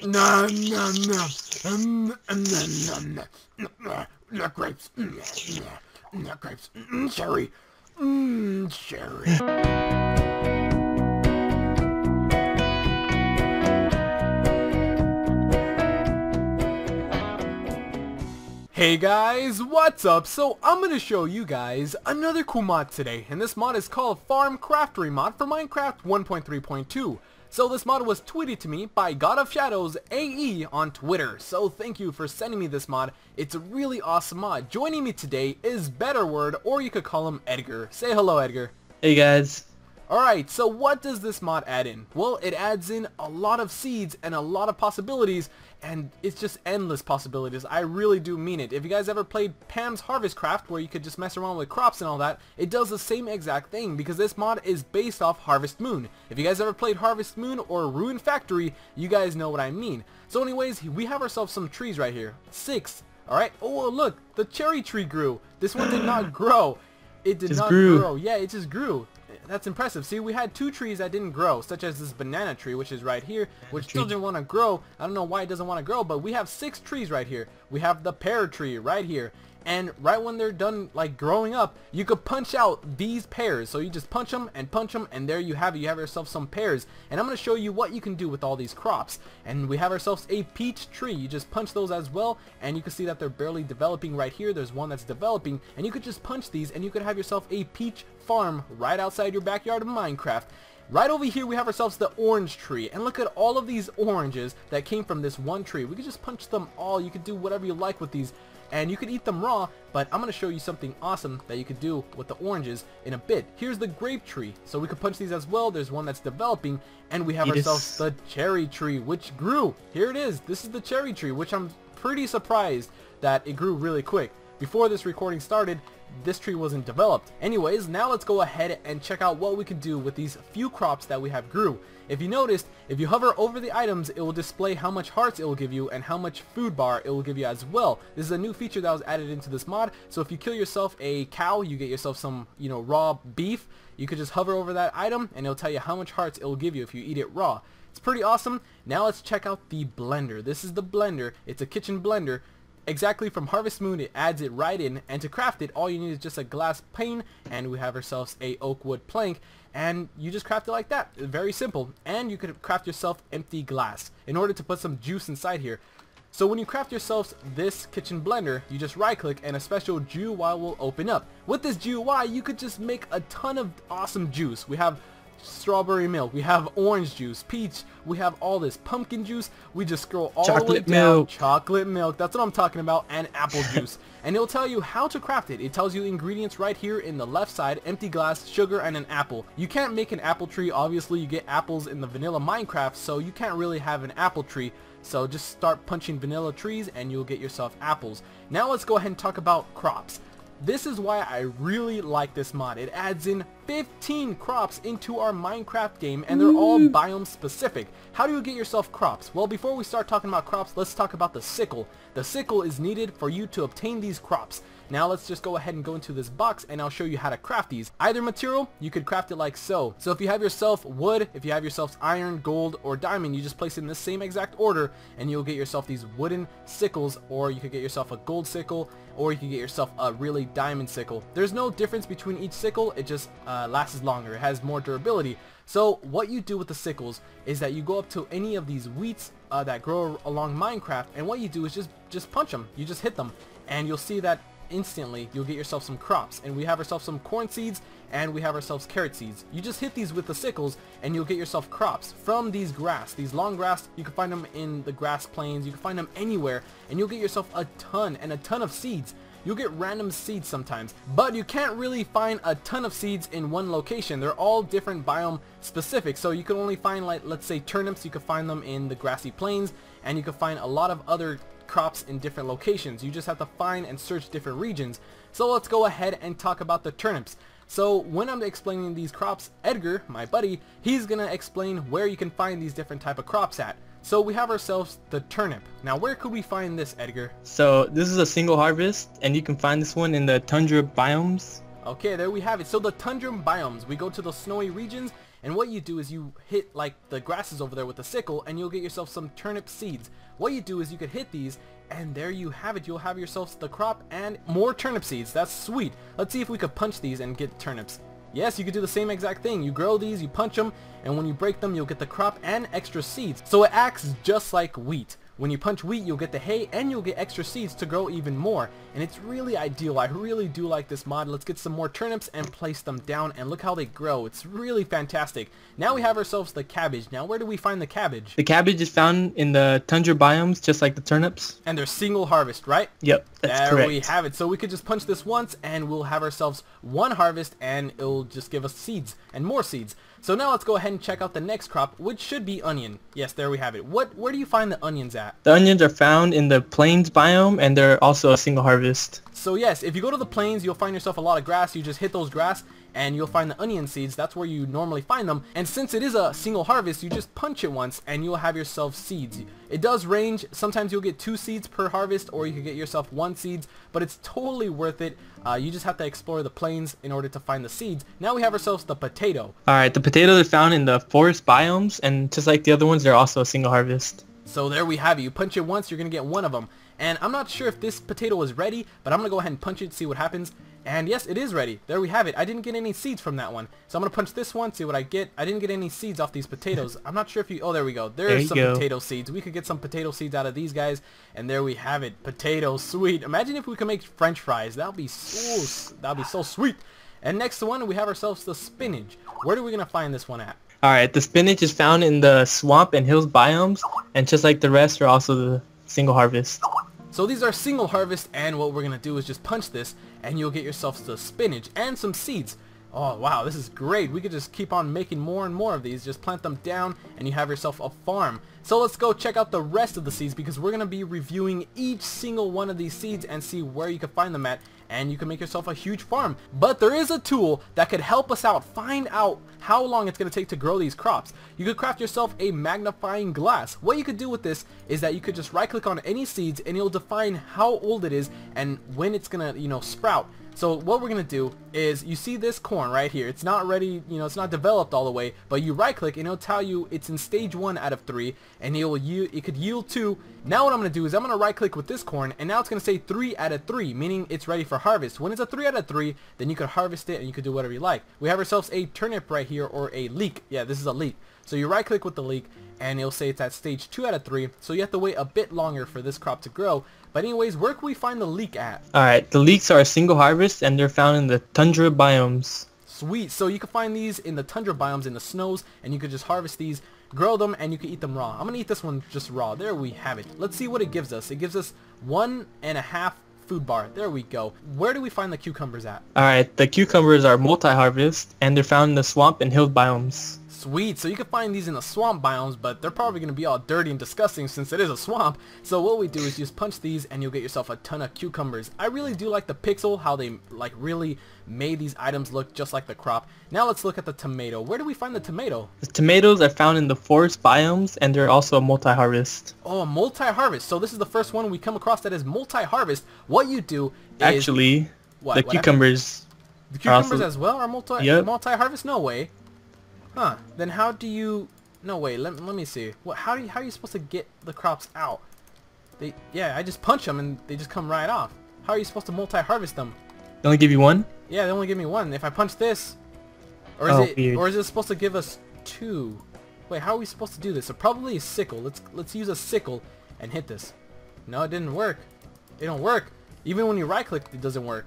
No, no, no. No, no. Not grapes. Not grapes. Cherry. Cherry. Hey guys, what's up? So I'm going to show you guys another cool mod today, and this mod is called FarmCraftory mod for Minecraft 1.3.2. So this mod was tweeted to me by God of Shadows AE on Twitter, so thank you for sending me this mod. It's a really awesome mod. Joining me today is Betterword, or you could call him Edgar. Say hello, Edgar. Hey guys. Alright, so what does this mod add in? Well, it adds in a lot of seeds and a lot of possibilities, and it's just endless possibilities. I really do mean it. If you guys ever played Pam's Harvest Craft, where you could just mess around with crops and all that, it does the same exact thing, because this mod is based off Harvest Moon. If you guys ever played Harvest Moon or Ruin Factory, you guys know what I mean. So anyways, we have ourselves some trees right here. 6. Alright, oh look, the cherry tree grew. This one did not grow. It did not grow. Yeah, it just grew. That's impressive. See, we had 2 trees that didn't grow, such as this banana tree, which is right here, which doesn't want to grow. I don't know why it doesn't want to grow, but we have 6 trees right here. We have the pear tree right here. And right when they're done, like, growing up, you could punch out these pears. So you just punch them, and there you have it. You have yourself some pears. And I'm going to show you what you can do with all these crops. And we have ourselves a peach tree. You just punch those as well, and you can see that they're barely developing right here. There's one that's developing, and you could just punch these, and you could have yourself a peach farm right outside your backyard of Minecraft. Right over here we have ourselves the orange tree, and look at all of these oranges that came from this one tree. We could just punch them all. You could do whatever you like with these, and you could eat them raw, but I'm going to show you something awesome that you could do with the oranges in a bit. Here's the grape tree, so we could punch these as well. There's one that's developing, and we have ourselves the cherry tree, which grew. Here it is. This is the cherry tree, which I'm pretty surprised that it grew really quick. Before this recording started, this tree wasn't developed. Anyways, now let's go ahead and check out what we can do with these few crops that we have grew. If you noticed, if you hover over the items, it will display how much hearts it will give you and how much food bar it will give you as well. This is a new feature that was added into this mod, so if you kill yourself a cow, you get yourself some, raw beef. You could just hover over that item and it'll tell you how much hearts it will give you if you eat it raw. It's pretty awesome. Now let's check out the blender. This is the blender. It's a kitchen blender. Exactly from Harvest Moon, it adds it right in, and to craft it, all you need is just a glass pane, and we have ourselves a oak wood plank, and you just craft it like that. Very simple. And you could craft yourself empty glass in order to put some juice inside here. So when you craft yourselves this kitchen blender, you just right click and a special GUI will open up. With this GUI, you could just make a ton of awesome juice. We have strawberry milk, we have orange juice, peach, we have all this pumpkin juice. We just scroll all the way down. Chocolate milk, that's what I'm talking about, and apple juice. And it'll tell you how to craft it. It tells you ingredients right here in the left side: empty glass, sugar, and an apple. You can't make an apple tree. Obviously you get apples in the vanilla Minecraft, so you can't really have an apple tree. So just start punching vanilla trees and you'll get yourself apples. Now let's go ahead and talk about crops. This is why I really like this mod. It adds in 15 crops into our Minecraft game, and they're all biome specific. How do you get yourself crops? Well, before we start talking about crops, let's talk about the sickle. The sickle is needed for you to obtain these crops. Now let's just go ahead and go into this box, and I'll show you how to craft these. Either material, you could craft it like so. So if you have yourself wood, if you have yourself iron, gold, or diamond, you just place it in the same exact order, and you'll get yourself these wooden sickles, or you could get yourself a gold sickle, or you can get yourself a really diamond sickle. There's no difference between each sickle, it just lasts longer, it has more durability. So what you do with the sickles is that you go up to any of these wheats that grow along Minecraft, and what you do is just punch them. You just hit them, and you'll see that instantly you'll get yourself some crops. And we have ourselves some corn seeds, and we have ourselves carrot seeds. You just hit these with the sickles and you'll get yourself crops from these grass. These long grass, you can find them in the grass plains, you can find them anywhere, and you'll get yourself a ton of seeds. You'll get random seeds sometimes, but you can't really find a ton of seeds in one location. They're all different biome specific, so you can only find, like, let's say turnips, you can find them in the grassy plains, and you can find a lot of other crops in different locations. You just have to find and search different regions. So let's go ahead and talk about the turnips. So when I'm explaining these crops, Edgar, my buddy, he's gonna explain where you can find these different type of crops at. So we have ourselves the turnip. Now where could we find this, Edgar? So this is a single harvest, and you can find this one in the tundra biomes. Okay, there we have it. So the tundra biomes, we go to the snowy regions, And what you do is you hit like the grasses over there with the sickle, and you'll get yourself some turnip seeds. What you do is you could hit these, and there you have it. You'll have yourselves the crop and more turnip seeds. That's sweet. Let's see if we could punch these and get turnips. Yes, you could do the same exact thing. You grow these, you punch them, and when you break them, you'll get the crop and extra seeds. So it acts just like wheat. When you punch wheat, you'll get the hay and you'll get extra seeds to grow even more. And it's really ideal. I really do like this mod. Let's get some more turnips and place them down, and look how they grow. It's really fantastic. Now we have ourselves the cabbage. Now where do we find the cabbage? The cabbage is found in the tundra biomes, just like the turnips. And they're single harvest, right? Yep, that's correct. There we have it. So we could just punch this once and we'll have ourselves one harvest, and it'll just give us seeds and more seeds. So now let's go ahead and check out the next crop, which should be onion. Yes, there we have it. Where do you find the onions at? The onions are found in the plains biome, and they're also a single harvest. So yes, if you go to the plains, you'll find yourself a lot of grass. You just hit those grass and you'll find the onion seeds. That's where you normally find them. And since it is a single harvest, you just punch it once and you'll have yourself seeds. It does range. Sometimes you'll get 2 seeds per harvest, or you could get yourself 1 seeds, but it's totally worth it. You just have to explore the plains in order to find the seeds. Now we have ourselves the potato. Alright, the potatoes are found in the forest biomes, and just like the other ones, they're also a single harvest. So there we have it. You punch it once, you're going to get one of them. And I'm not sure if this potato is ready, but I'm going to go ahead and punch it, see what happens. And yes, it is ready. There we have it. I didn't get any seeds from that one. So I'm going to punch this one, see what I get. I didn't get any seeds off these potatoes. I'm not sure if you... Oh, there we go. There's some potato seeds. We could get some potato seeds out of these guys. And there we have it. Potatoes, sweet. Imagine if we could make French fries. That would be so sweet. And next one, we have ourselves the spinach. Where are we going to find this one at? Alright, the spinach is found in the swamp and hills biomes, and just like the rest, are also the single harvest. So these are single harvest, and what we're going to do is just punch this, and you'll get yourself the spinach and some seeds. Oh wow, this is great. We could just keep on making more and more of these. Just plant them down and you have yourself a farm. So let's go check out the rest of the seeds, because we're going to be reviewing each single one of these seeds and see where you can find them at, and you can make yourself a huge farm. But there is a tool that could help us out find out how long it's going to take to grow these crops. You could craft yourself a magnifying glass. What you could do with this is that you could just right click on any seeds and it'll define how old it is and when it's going to, sprout. So what we're going to do is, you see this corn right here. It's not ready, it's not developed all the way, but you right click and it'll tell you it's in stage 1 out of 3, and it could yield 2. Now what I'm going to do is I'm going to right click with this corn, and now it's going to say 3 out of 3, meaning it's ready for harvest. When it's a 3 out of 3, then you could harvest it and you could do whatever you like. We have ourselves a turnip right here, or a leek. Yeah, this is a leek. So you right click with the leek and it'll say it's at stage 2 out of 3, so you have to wait a bit longer for this crop to grow. But anyways, where can we find the leek at? Alright, the leeks are a single harvest, and they're found in the tundra biomes. Sweet. So you can find these in the tundra biomes, in the snows, and you could just harvest these, grow them, and you can eat them raw. I'm gonna eat this one just raw. There we have it. Let's see what it gives us. It gives us 1.5 food bar. There we go. Where do we find the cucumbers at? Alright, the cucumbers are multi-harvest, and they're found in the swamp and hill biomes. Sweet. So you can find these in the swamp biomes, but they're probably going to be all dirty and disgusting since it is a swamp. So what we do is just punch these and you'll get yourself a ton of cucumbers. I really do like the pixel, how they really made these items look just like the crop. Now let's look at the tomato. Where do we find the tomato? The tomatoes are found in the forest biomes, and they're also a multi-harvest. Oh, a multi-harvest. So this is the first one we come across that is multi-harvest. What you do is... Actually, the cucumbers... The cucumbers as well are multi-harvest? No way. Huh, then how do you... No, wait, let me see. How are you supposed to get the crops out? Yeah, I just punch them and they just come right off. How are you supposed to multi-harvest them? They only give you one? Yeah, they only give me one. If I punch this... Or is it supposed to give us 2? Wait, how are we supposed to do this? So probably a sickle. Let's use a sickle and hit this. No, it didn't work. It don't work. Even when you right click, it doesn't work.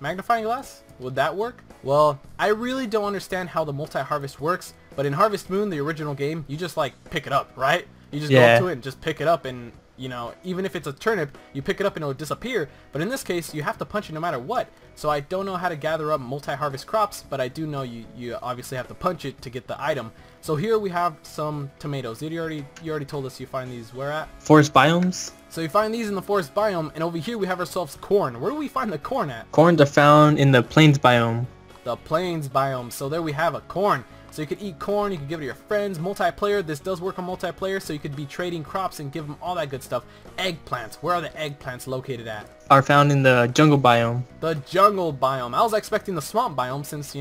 Magnifying glass? Would that work? Well, I really don't understand how the multi-harvest works, but in Harvest Moon, the original game, you just like pick it up, right? You just go up to it and just pick it up, and even if it's a turnip, you pick it up and it'll disappear. But in this case, you have to punch it no matter what. So I don't know how to gather up multi-harvest crops, but I do know you obviously have to punch it to get the item. So here we have some tomatoes. You already told us you find these where at? Forest biomes. So you find these in the forest biome, and over here we have ourselves corn. Where do we find the corn at? Corns are found in the plains biome. The plains biome. So there we have a corn. So you could eat corn, you could give it to your friends. Multiplayer, this does work on multiplayer, so you could be trading crops and give them all that good stuff. Eggplants, where are the eggplants located at? Are found in the jungle biome. The jungle biome. I was expecting the swamp biome since,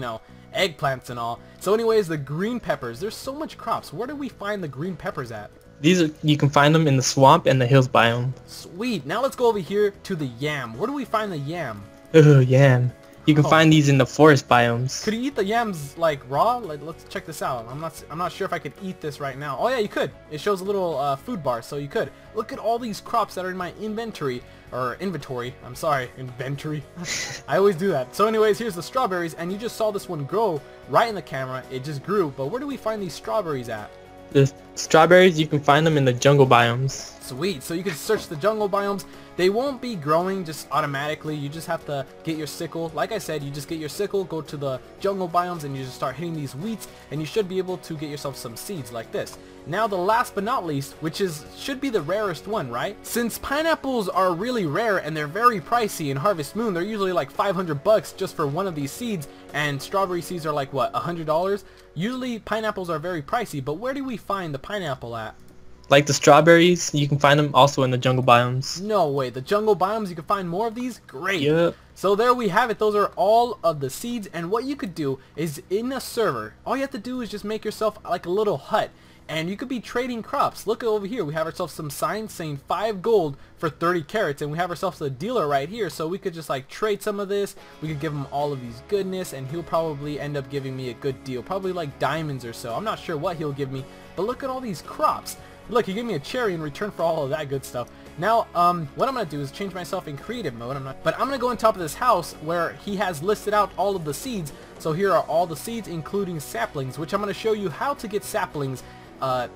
eggplants and all. So anyways, the green peppers. There's so much crops. Where do we find the green peppers at? You can find them in the swamp and the hills biome. Sweet. Now let's go over here to the yam. Where do we find the yam? Ugh, yam. You can find these in the forest biomes. Could you eat the yams like raw? Like, let's check this out. I'm not sure if I could eat this right now. Oh yeah, you could. It shows a little food bar, so you could. Look at all these crops that are in my inventory. Or inventory. I'm sorry, inventory. I always do that. So anyways, here's the strawberries, and you just saw this one grow right in the camera. It just grew. But where do we find these strawberries at? The strawberries, you can find them in the jungle biomes. Sweet. So you can search the jungle biomes. They won't be growing just automatically. You just have to get your sickle. Like I said, you just get your sickle, go to the jungle biomes, and you just start hitting these wheats, and you should be able to get yourself some seeds like this. Now the last but not least, which should be the rarest one, right? Since pineapples are really rare and they're very pricey in Harvest Moon, they're usually like 500 bucks just for one of these seeds, and strawberry seeds are like what, $100? Usually pineapples are very pricey, but where do we find the pineapple at? Like the strawberries, you can find them also in the jungle biomes. No way, the jungle biomes, you can find more of these? Great. Yep. So there we have it. Those are all of the seeds, and what you could do is in a server, all you have to do is just make yourself like a little hut. And you could be trading crops. Look over here. We have ourselves some signs saying 5 gold for 30 carrots. And we have ourselves a dealer right here. So we could just like trade some of this. We could give him all of these goodness. And he'll probably end up giving me a good deal. Probably like diamonds or so. I'm not sure what he'll give me. But look at all these crops. Look, he gave me a cherry in return for all of that good stuff. Now, what I'm going to do is change myself in creative mode. But I'm going to go on top of this house where he has listed out all of the seeds. So here are all the seeds, including saplings, which I'm going to show you how to get saplings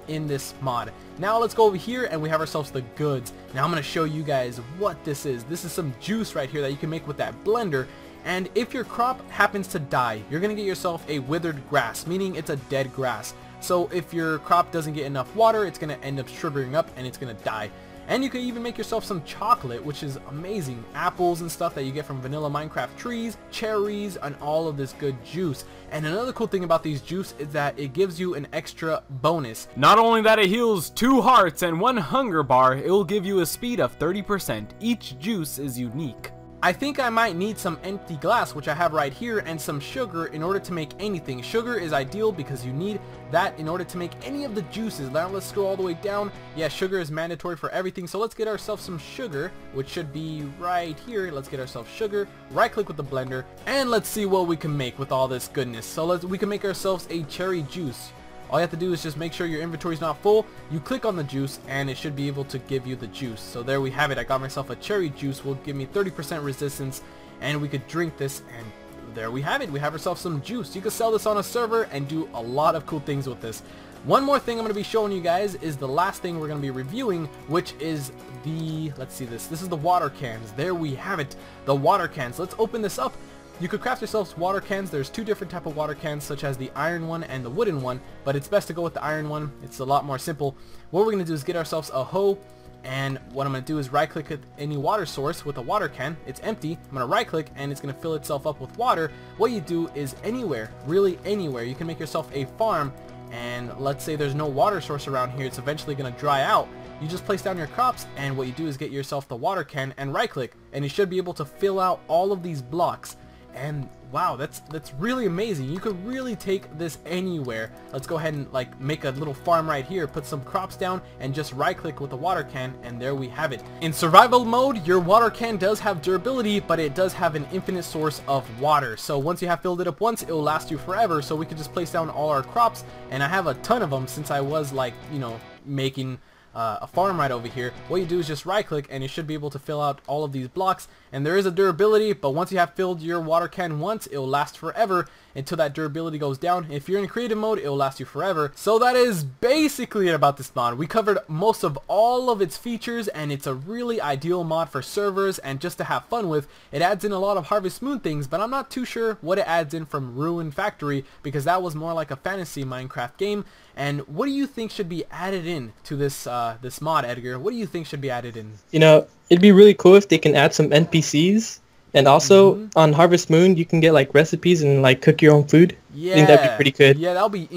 in this mod. Now let's go over here and we have ourselves the goods. Now I'm going to show you guys what this is. This is some juice right here that you can make with that blender. And if your crop happens to die, you're going to get yourself a withered grass, meaning it's a dead grass. So if your crop doesn't get enough water, it's going to end up shriveling up and it's going to die. And you can even make yourself some chocolate, which is amazing. Apples and stuff that you get from vanilla Minecraft trees, cherries, and all of this good juice. And another cool thing about these juice is that it gives you an extra bonus. Not only that it heals 2 hearts and 1 hunger bar, it will give you a speed of 30%. Each juice is unique. I think I might need some empty glass, which I have right here, and some sugar in order to make anything. Sugar is ideal because you need that in order to make any of the juices. Now let's scroll all the way down. Yeah, sugar is mandatory for everything, so let's get ourselves some sugar, which should be right here. Let's get ourselves sugar, right click with the blender, and let's see what we can make with all this goodness. So we can make ourselves a cherry juice. All you have to do is just make sure your inventory is not full. You click on the juice and it should be able to give you the juice. So there we have it. I got myself a cherry juice. Will give me 30% resistance and we could drink this, and there we have it. We have ourselves some juice. You can sell this on a server and do a lot of cool things with this. One more thing I'm going to be showing you guys is the last thing we're going to be reviewing, which is the, let's see this. This is the water cans. There we have it. The water cans. Let's open this up. You could craft yourselves water cans. There's 2 different type of water cans, such as the iron one and the wooden one, but it's best to go with the iron one. It's a lot more simple. What we're going to do is get ourselves a hoe, and what I'm going to do is right click at any water source with a water can. It's empty. I'm going to right click and it's going to fill itself up with water. What you do is anywhere, really anywhere, you can make yourself a farm, and let's say there's no water source around here. It's eventually going to dry out. You just place down your crops, and what you do is get yourself the water can and right click, and you should be able to fill out all of these blocks. And wow, that's really amazing. You could really take this anywhere. Let's go ahead and like make a little farm right here, put some crops down, and just right click with the water can, and there we have it. In survival mode, your water can does have durability, but it does have an infinite source of water. So once you have filled it up once, it will last you forever. So we could just place down all our crops, and I have a ton of them since I was like, you know, making a farm right over here. What you do is just right click and you should be able to fill out all of these blocks, and there is a durability, but once you have filled your water can once, it will last forever until that durability goes down. If you're in creative mode, it will last you forever. So that is basically it about this mod. We covered most of all of its features, and it's a really ideal mod for servers and just to have fun with. It adds in a lot of Harvest Moon things, but I'm not too sure what it adds in from Ruin Factory, because that was more like a fantasy Minecraft game. And what do you think should be added in to this this mod, Edgar? What do you think should be added in? You know, it'd be really cool if they can add some NPCs. And also on Harvest Moon, you can get like recipes and like cook your own food. Yeah, I think that'd be pretty good. Yeah, that'll be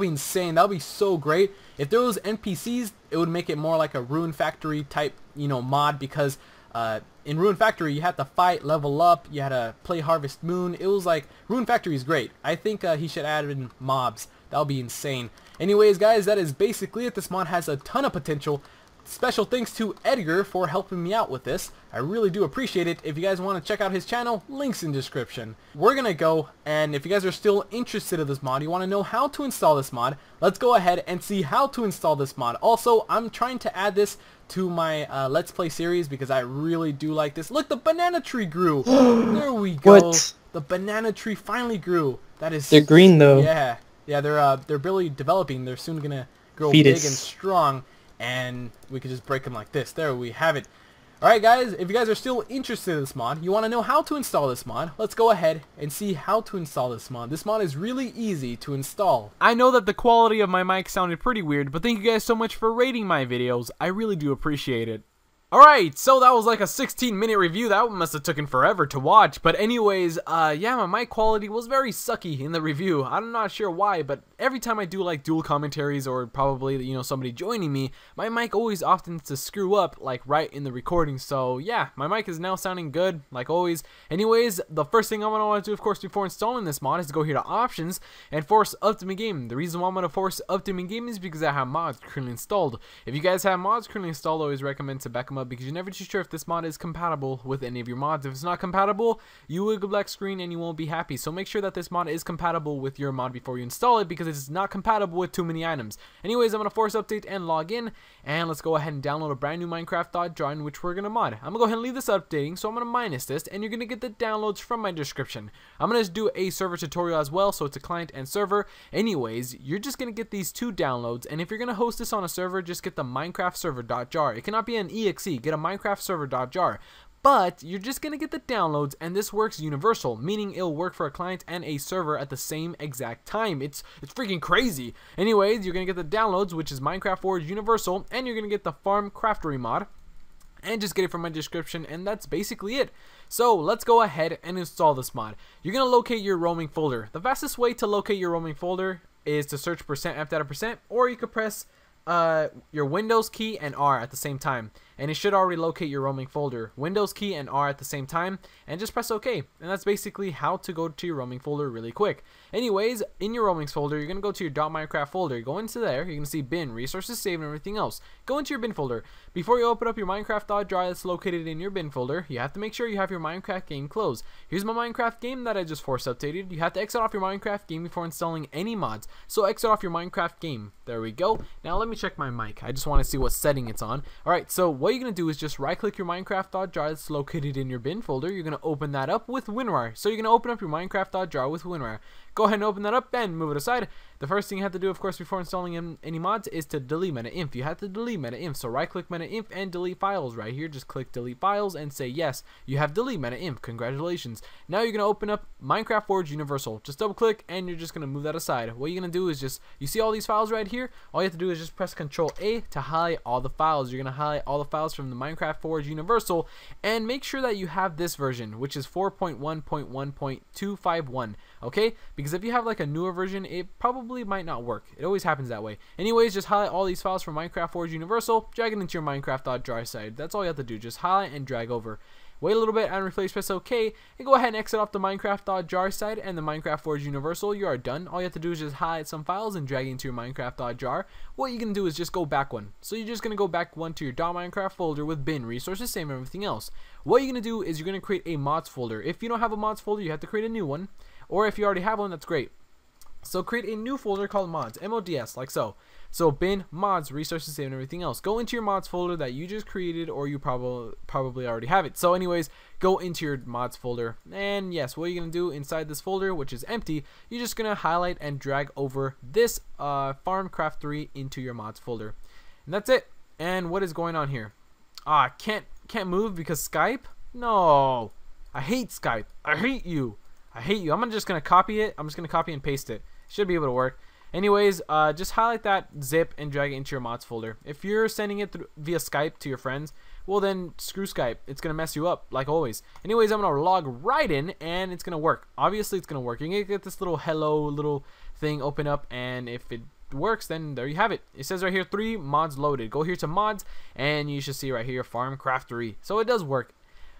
insane. That'll be so great. If there was NPCs, it would make it more like a Ruin Factory type, you know, mod, because In Ruin Factory, you had to fight, level up, you had to play Harvest Moon. It was like, Ruin Factory is great. I think he should add in mobs. That would be insane. Anyways, guys, that is basically it. This mod has a ton of potential. Special thanks to Edgar for helping me out with this. I really do appreciate it. If you guys want to check out his channel, links in description. We're gonna go, and if you guys are still interested in this mod, you want to know how to install this mod, let's go ahead and see how to install this mod. Also, I'm trying to add this to my Let's Play series because I really do like this. Look, the banana tree grew. There we go. What? The banana tree finally grew. That is. They're green though. Yeah, yeah. They're really developing. They're soon gonna grow Fetus. big and strong. And we could just break them like this. There we have it. Alright guys, if you guys are still interested in this mod, you want to know how to install this mod, let's go ahead and see how to install this mod. This mod is really easy to install. I know that the quality of my mic sounded pretty weird, but thank you guys so much for rating my videos. I really do appreciate it. Alright, so that was like a 16-minute review. That must have taken forever to watch. But anyways, yeah, my mic quality was very sucky in the review. I'm not sure why, but every time I do like dual commentaries or probably, you know, somebody joining me, my mic always often to screw up like right in the recording. So yeah, my mic is now sounding good like always. Anyways, the first thing I'm going to want to do, of course, before installing this mod is to go here to options and force Ultimate Game. The reason why I'm going to force Ultimate Game is because I have mods currently installed. If you guys have mods currently installed, I always recommend to back them up, because you're never too sure if this mod is compatible with any of your mods. If it's not compatible, you will go black screen and you won't be happy. So make sure that this mod is compatible with your mod before you install it, because it's not compatible with too many items. Anyways, I'm going to force update and log in, and let's go ahead and download a brand new Minecraft.jar in which we're going to mod. I'm going to go ahead and leave this updating, so I'm going to minus this, and you're going to get the downloads from my description. I'm going to do a server tutorial as well, so it's a client and server. Anyways, you're just going to get these two downloads, and if you're going to host this on a server, just get the Minecraft server.jar. It cannot be an exe. Get a Minecraft server.jar. But you're just going to get the downloads, and this works universal, meaning it'll work for a client and a server at the same exact time. It's freaking crazy. Anyways, you're going to get the downloads, which is Minecraft Forge Universal, and you're going to get the FarmCraftory mod, and just get it from my description, and that's basically it. So let's go ahead and install this mod. You're going to locate your roaming folder. The fastest way to locate your roaming folder is to search %appdata%, or you could press your Windows key and R at the same time, and it should already locate your roaming folder. Windows key and R at the same time, and just press OK. And that's basically how to go to your roaming folder really quick. Anyways, in your roamings folder, you're going to go to your .minecraft folder. Go into there, you're going to see bin, resources saved, and everything else. Go into your bin folder. Before you open up your Minecraft.jar that's located in your bin folder, you have to make sure you have your Minecraft game closed. Here's my Minecraft game that I just force updated. You have to exit off your Minecraft game before installing any mods. So exit off your Minecraft game. There we go. Now let me check my mic. I just want to see what setting it's on. Alright, so what you're going to do is just right click your Minecraft.jar that's located in your bin folder. You're going to open that up with Winrar. So you're going to open up your Minecraft.jar with Winrar. Go ahead and open that up and move it aside. The first thing you have to do, of course, before installing any mods is to delete meta-inf. You have to delete meta-inf. So right click meta-inf and delete files right here. Just click delete files and say yes, you have delete meta-inf. Congratulations. Now you're going to open up Minecraft Forge Universal. Just double click and you're just going to move that aside. What you're going to do is just, you see all these files right here? All you have to do is just press Control A to highlight all the files. You're going to highlight all the files from the Minecraft Forge Universal, and make sure that you have this version, which is 4.1.1.251. Okay, because if you have like a newer version, it probably might not work. It always happens that way. Anyways, just highlight all these files from Minecraft Forge Universal, drag it into your Minecraft.jar side. That's all you have to do. Just highlight and drag over. Wait a little bit and replace, press OK, and go ahead and exit off the Minecraft.jar side and the Minecraft Forge Universal. You are done. All you have to do is just highlight some files and drag it into your Minecraft.jar. What you can do is just go back one. So you're just going to go back one to your .minecraft folder with bin, resources, save, and everything else. What you're going to do is you're going to create a mods folder. If you don't have a mods folder, you have to create a new one. Or if you already have one, that's great. So create a new folder called mods, M-O-D-S, like so. So bin, mods, resources, save, and everything else. Go into your mods folder that you just created, or you probably already have it. So anyways, go into your mods folder, and yes, what you're going to do inside this folder, which is empty, you're just going to highlight and drag over this FarmCraftory into your mods folder. And that's it. And what is going on here? Can't move because Skype? No. I hate Skype. I hate you. I hate you. I'm just going to copy it. I'm just going to copy and paste it. Should be able to work. Anyways, just highlight that zip and drag it into your mods folder. If you're sending it via Skype to your friends, well then screw Skype. It's going to mess you up like always. Anyways, I'm going to log right in and it's going to work. Obviously it's going to work. You're going to get this little hello little thing open up, and if it works, then there you have it. It says right here 3 mods loaded. Go here to mods and you should see right here FarmCraftory. So it does work.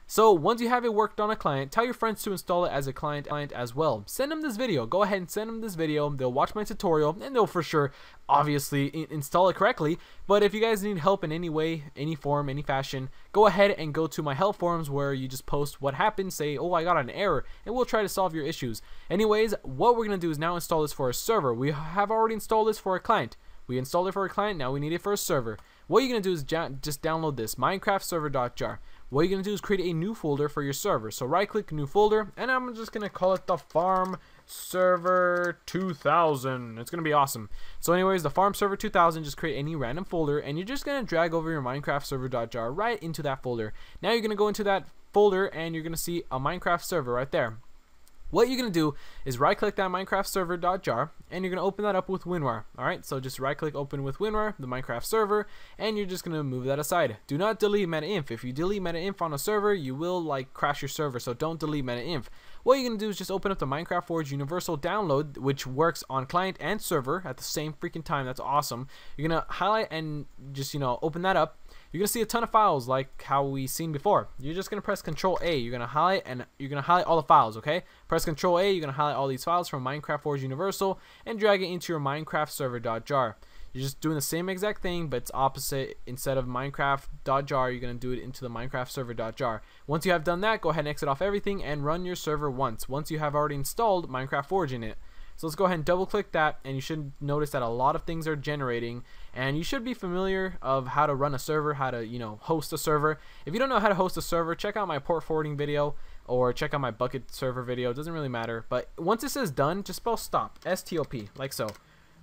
So once you have it worked on a client, tell your friends to install it as a client as well. Send them this video. Go ahead and send them this video. They'll watch my tutorial and they'll for sure obviously install it correctly. But if you guys need help in any way, any form, any fashion, go ahead and go to my help forums where you just post what happened, say, oh, I got an error, and we'll try to solve your issues. Anyways, what we're going to do is now install this for a server. We have already installed this for a client. We installed it for a client, now we need it for a server. What you're going to do is just download this, minecraftserver.jar. What you're going to do is create a new folder for your server. So right click new folder, and I'm just going to call it the Farm Server 2000. It's going to be awesome. So anyways, the Farm Server 2000, just create any random folder, and you're just going to drag over your minecraftserver.jar right into that folder. Now you're going to go into that folder, and you're going to see a Minecraft server right there. What you're going to do is right click that minecraftserver.jar and you're going to open that up with Winrar. Alright, so just right click open with Winrar, the Minecraft server, and you're just going to move that aside. Do not delete meta-inf. If you delete meta-inf on a server, you will like crash your server, so don't delete meta-inf. What you're going to do is just open up the Minecraft Forge Universal Download, which works on client and server at the same freaking time. That's awesome. You're going to highlight and just, open that up. You're going to see a ton of files like how we seen before. You're just going to press Control A. You're going to highlight and you're going to highlight all the files, okay? Press Control A. You're going to highlight all these files from Minecraft Forge Universal and drag it into your Minecraft server.jar. You're just doing the same exact thing, but it's opposite. Instead of Minecraft.jar, you're going to do it into the Minecraft server.jar. Once you have done that, go ahead and exit off everything and run your server once you have already installed Minecraft Forge in it. So let's go ahead and double click that, and you should notice that a lot of things are generating, and you should be familiar of how to run a server, how to host a server. If you don't know how to host a server, check out my port forwarding video or check out my bucket server video. It doesn't really matter, but once it says done, just spell stop, S-T-O-P, like so.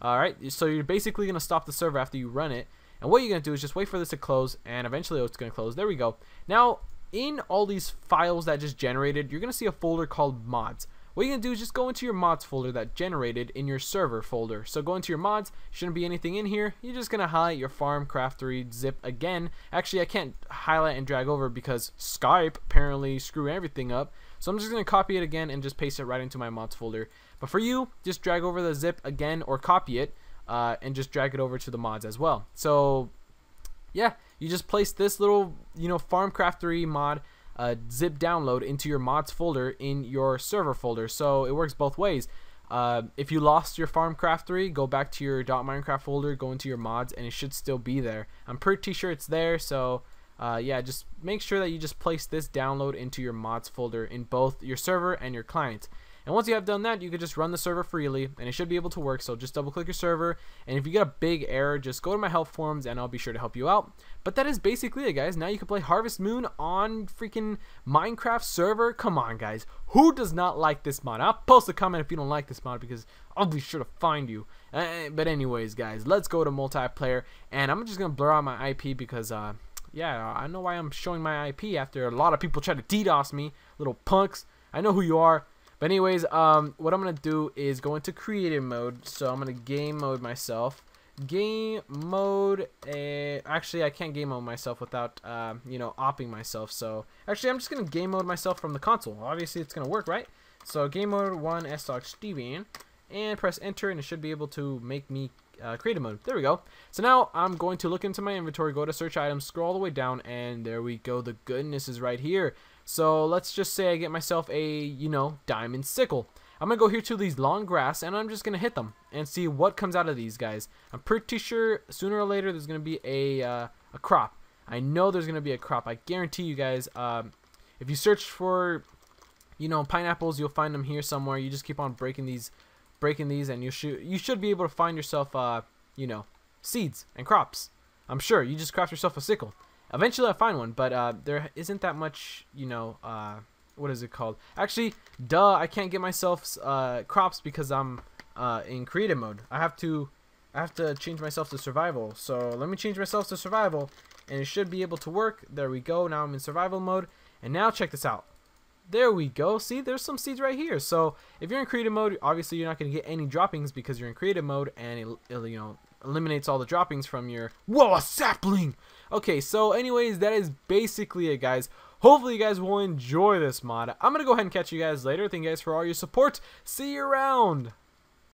Alright, so you're basically going to stop the server after you run it, and what you're going to do is just wait for this to close, and eventually it's going to close. There we go. Now in all these files that just generated, you're going to see a folder called mods. What you're going to do is just go into your mods folder that generated in your server folder. So go into your mods, shouldn't be anything in here. You're just going to highlight your FarmCraftory zip again. Actually, I can't highlight and drag over because Skype apparently screwed everything up. So I'm just going to copy it again and just paste it right into my mods folder. But for you, just drag over the zip again or copy it and just drag it over to the mods as well. So yeah, you just place this little FarmCraftory mod zip download into your mods folder in your server folder. So it works both ways. If you lost your FarmCraftory, go back to your .minecraft folder, go into your mods, and it should still be there. I'm pretty sure it's there, so yeah, just make sure that you just place this download into your mods folder in both your server and your client. And once you have done that, you can just run the server freely, and it should be able to work. So just double click your server, and if you get a big error, just go to my help forums and I'll be sure to help you out. But that is basically it, guys. Now you can play Harvest Moon on freaking Minecraft server. Come on, guys, who does not like this mod? I'll post a comment if you don't like this mod because I'll be sure to find you. But anyways, guys, let's go to multiplayer, and I'm just gonna blur out my IP because yeah, I know why I'm showing my IP after a lot of people try to DDoS me, little punks. I know who you are. But anyways, what I'm going to do is go into creative mode. So I'm going to game mode myself. Game mode, actually I can't game mode myself without, opping myself. So actually I'm just going to game mode myself from the console. Obviously it's going to work, right? So game mode 1 S-Steven, and press enter, and it should be able to make me creative mode. There we go. So now I'm going to look into my inventory, go to search items, scroll all the way down, and there we go. The goodness is right here. So let's just say I get myself a, diamond sickle. I'm going to go here to these long grass, and I'm just going to hit them and see what comes out of these guys. I'm pretty sure sooner or later there's going to be a crop. I know there's going to be a crop. I guarantee you guys, if you search for, pineapples, you'll find them here somewhere. You just keep on breaking these, and you should be able to find yourself, seeds and crops. I'm sure. You just craft yourself a sickle. Eventually I'll find one, but there isn't that much, what is it called? Actually, I can't get myself crops because I'm in creative mode. I have to change myself to survival. So let me change myself to survival, and it should be able to work. There we go. Now I'm in survival mode, and now check this out. There we go. See, there's some seeds right here. So if you're in creative mode, obviously you're not going to get any droppings because you're in creative mode, and it eliminates all the droppings from your... Whoa, a sapling! Okay, so anyways, that is basically it, guys. Hopefully you guys will enjoy this mod. I'm going to go ahead and catch you guys later. Thank you guys for all your support. See you around!